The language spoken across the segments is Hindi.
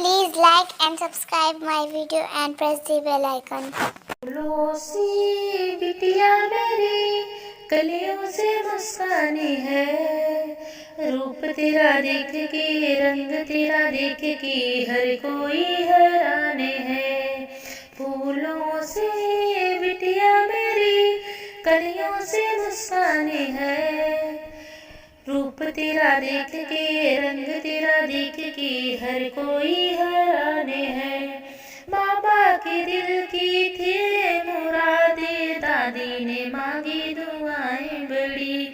Please like and subscribe my video and press the bell icon. फूलों सी बिटिया मेरी कलियों से मुस्कानी है। रूप तेरा देख के रंग तेरा देख के हर कोई हैरान है। फूलों से बिटिया मेरी कलियों से मुस्कानी है। रूप तेरा देख के रंग तेरा देख के हर कोई हैरान है। बाबा के दिल की थी मुरादे, दादी ने मांगी दुआएं बड़ी।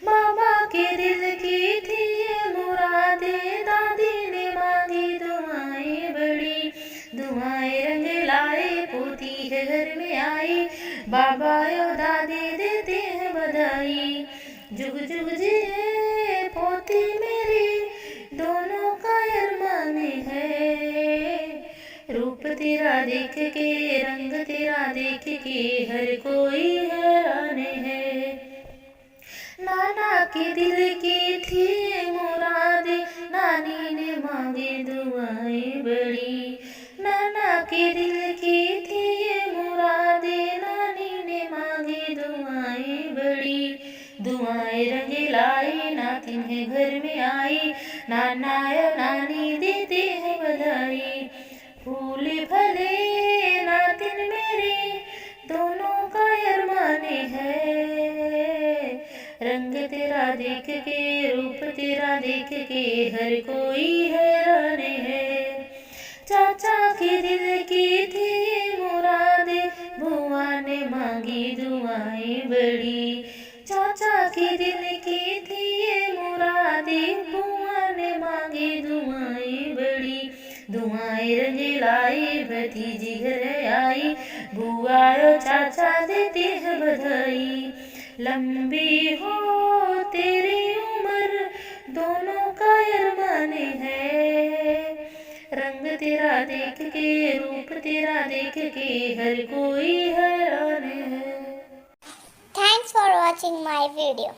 बाबा के दिल की थी मुरादे, दादी ने मांगी दुआएं बड़ी। दुआएं रंग लाए, पोती है घर में आई, बाबा और दादी देते हैं बधाई। जुग जुग जिए पोती मेरी, दोनों का अरमान है। रूप तेरा देख के रंग तेरा देख के हर कोई हैरान है। नाना के दिल की थी मुरादे, नानी ने मांगी दुआएं बड़ी। नाना के दिल की थी मुरादे, नानी ने मांगी दुआएं बड़ी। दुआएं रंग लाई, नातिन है घर में आई, नाना या नानी देते हैं बधाई। फूल फले नातिन मेरी, दोनों का अरमान है। रंग तेरा देख के रूप तेरा देख के हर कोई हैरान है। चाचा के दिल की थी मुरादे, बुआ ने मांगी दुआएं बड़ी। चाचा के दिल की थी मुरादे, बुआ ने मांगी दुआएं बड़ी। दुआएं रंग लाई, भतीजी घर आई, बुआ और चाचा देते हैं बधाई। लंबी हो तेरी उम्र, दोनों का अरमान है। रंग तेरा देख के रूप तेरा देख के हर कोई हैरान है। Thanks for watching my video.